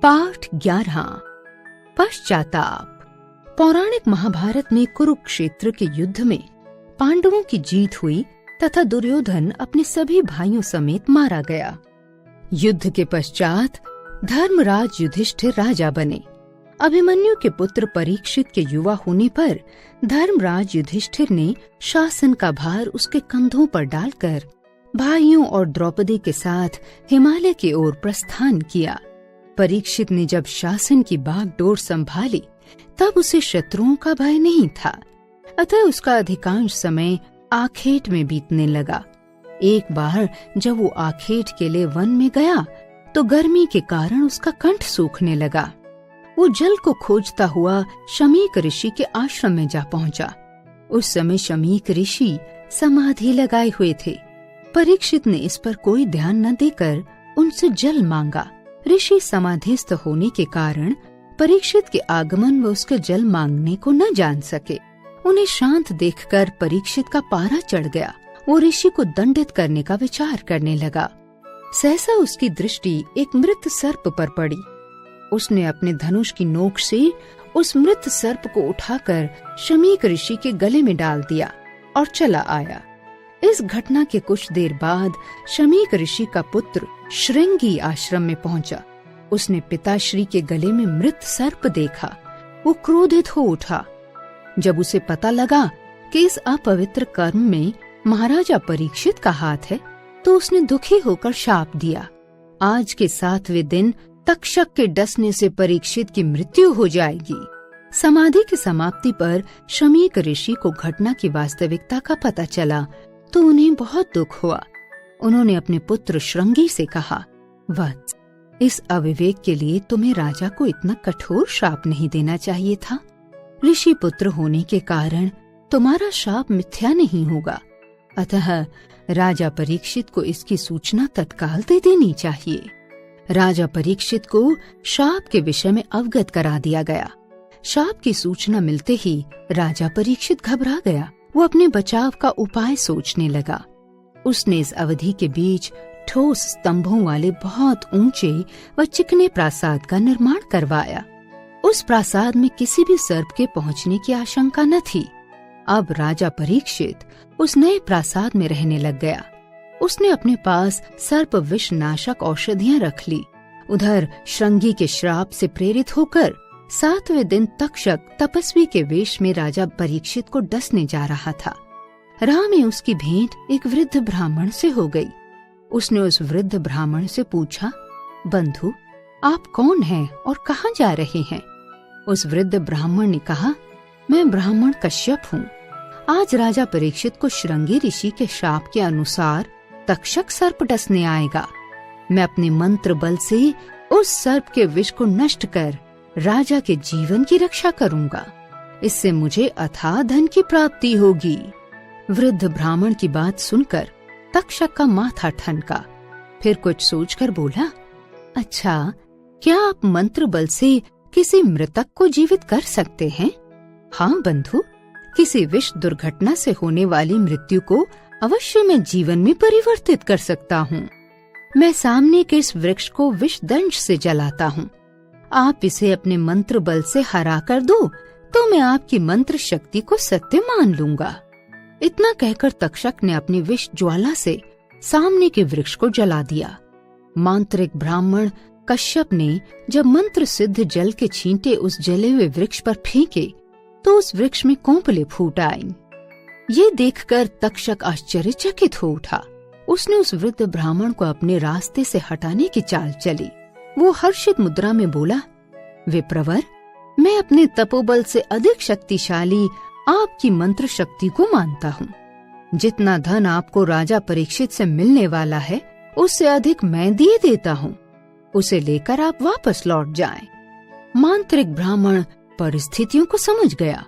पाठ 11 पश्चाताप। पौराणिक महाभारत में कुरुक्षेत्र के युद्ध में पांडवों की जीत हुई तथा दुर्योधन अपने सभी भाइयों समेत मारा गया। युद्ध के पश्चात धर्मराज युधिष्ठिर राजा बने। अभिमन्यु के पुत्र परीक्षित के युवा होने पर धर्मराज युधिष्ठिर ने शासन का भार उसके कंधों पर डालकर भाइयों और द्रौपदी के साथ हिमालय की ओर प्रस्थान किया। परीक्षित ने जब शासन की बागडोर संभाली तब उसे शत्रुओं का भय नहीं था, अतः उसका अधिकांश समय आखेट में बीतने लगा। एक बार जब वो आखेट के लिए वन में गया तो गर्मी के कारण उसका कंठ सूखने लगा। वो जल को खोजता हुआ शमीक ऋषि के आश्रम में जा पहुंचा। उस समय शमीक ऋषि समाधि लगाए हुए थे। परीक्षित ने इस पर कोई ध्यान न देकर उनसे जल मांगा। ऋषि समाधिस्थ होने के कारण परीक्षित के आगमन व उसके जल मांगने को न जान सके। उन्हें शांत देखकर परीक्षित का पारा चढ़ गया। वो ऋषि को दंडित करने का विचार करने लगा। सहसा उसकी दृष्टि एक मृत सर्प पर पड़ी। उसने अपने धनुष की नोक से उस मृत सर्प को उठाकर शमीक ऋषि के गले में डाल दिया और चला आया। इस घटना के कुछ देर बाद शमीक ऋषि का पुत्र श्रृंगी आश्रम में पहुंचा। उसने पिताश्री के गले में मृत सर्प देखा। वो क्रोधित हो उठा। जब उसे पता लगा कि इस अपवित्र कर्म में महाराजा परीक्षित का हाथ है तो उसने दुखी होकर शाप दिया। आज के 7वें दिन तक्षक के डसने से परीक्षित की मृत्यु हो जाएगी। समाधि की समाप्ति पर शमीक ऋषि को घटना की वास्तविकता का पता चला तो उन्हें बहुत दुख हुआ। उन्होंने अपने पुत्र श्रृंगी से कहा, वत्स, इस अविवेक के लिए तुम्हें राजा को इतना कठोर शाप नहीं देना चाहिए था। ऋषि पुत्र होने के कारण तुम्हारा शाप मिथ्या नहीं होगा। अतः राजा परीक्षित को इसकी सूचना तत्काल दे देनी चाहिए। राजा परीक्षित को शाप के विषय में अवगत करा दिया गया। शाप की सूचना मिलते ही राजा परीक्षित घबरा गया। वो अपने बचाव का उपाय सोचने लगा। उसने इस अवधि के बीच ठोस स्तंभों वाले बहुत ऊंचे व चिकने प्रासाद का निर्माण करवाया। उस प्रासाद में किसी भी सर्प के पहुंचने की आशंका न थी। अब राजा परीक्षित उस नए प्रासाद में रहने लग गया। उसने अपने पास सर्प विष नाशक औषधियां रख ली। उधर श्रृंगी के श्राप से प्रेरित होकर 7वें दिन तक्षक तपस्वी के वेश में राजा परीक्षित को डसने जा रहा था। राह में उसकी भेंट एक वृद्ध ब्राह्मण से हो गई। उसने उस वृद्ध ब्राह्मण से पूछा, बंधु, आप कौन हैं और कहाँ जा रहे हैं? उस वृद्ध ब्राह्मण ने कहा, मैं ब्राह्मण कश्यप हूँ। आज राजा परीक्षित को श्रृंगी ऋषि के शाप के अनुसार तक्षक सर्प डसने आएगा। मैं अपने मंत्र बल से उस सर्प के विष को नष्ट कर राजा के जीवन की रक्षा करूंगा। इससे मुझे अथाह धन की प्राप्ति होगी। वृद्ध ब्राह्मण की बात सुनकर तक्षक का माथा ठनका। फिर कुछ सोचकर बोला, अच्छा, क्या आप मंत्र बल से किसी मृतक को जीवित कर सकते हैं? हाँ बंधु, किसी विष दुर्घटना से होने वाली मृत्यु को अवश्य मैं जीवन में परिवर्तित कर सकता हूँ। मैं सामने के इस वृक्ष को विष दंश से जलाता हूँ। आप इसे अपने मंत्र बल से हरा कर दो तो मैं आपकी मंत्र शक्ति को सत्य मान लूंगा। इतना कहकर तक्षक ने अपनी विष ज्वाला से सामने के वृक्ष को जला दिया। मांत्रिक ब्राह्मण कश्यप ने जब मंत्र सिद्ध जल के छींटे उस जले हुए वृक्ष पर फेंके तो उस वृक्ष में कोंपले फूट आईं। ये देखकर तक्षक आश्चर्यचकित हो उठा। उसने उस वृद्ध ब्राह्मण को अपने रास्ते से हटाने की चाल चली। वो हर्षित मुद्रा में बोला, विप्रवर, मैं अपने तपोबल से अधिक शक्तिशाली आपकी मंत्र शक्ति को मानता हूँ। जितना धन आपको राजा परीक्षित से मिलने वाला है उससे अधिक मैं दिए देता हूँ। उसे लेकर आप वापस लौट जाएं। मांत्रिक ब्राह्मण परिस्थितियों को समझ गया।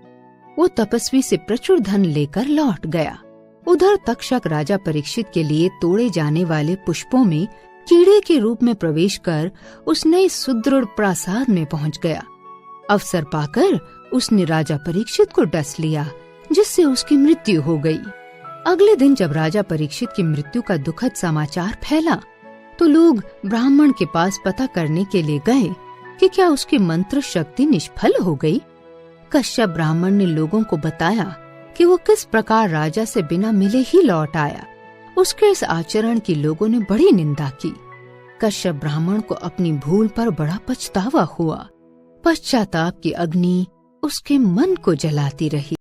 वो तपस्वी से प्रचुर धन लेकर लौट गया। उधर तक्षक राजा परीक्षित के लिए तोड़े जाने वाले पुष्पों में कीड़े के रूप में प्रवेश कर उस नए सुदृढ़ प्रासाद में पहुंच गया। अवसर पाकर उसने राजा परीक्षित को डस लिया, जिससे उसकी मृत्यु हो गई। अगले दिन जब राजा परीक्षित की मृत्यु का दुखद समाचार फैला तो लोग ब्राह्मण के पास पता करने के लिए गए कि क्या उसकी मंत्र शक्ति निष्फल हो गई। कश्यप ब्राह्मण ने लोगों को बताया कि वो किस प्रकार राजा से बिना मिले ही लौट आया। उसके इस आचरण की लोगों ने बड़ी निंदा की। कश्यप ब्राह्मण को अपनी भूल पर बड़ा पछतावा हुआ। पश्चाताप की अग्नि उसके मन को जलाती रही।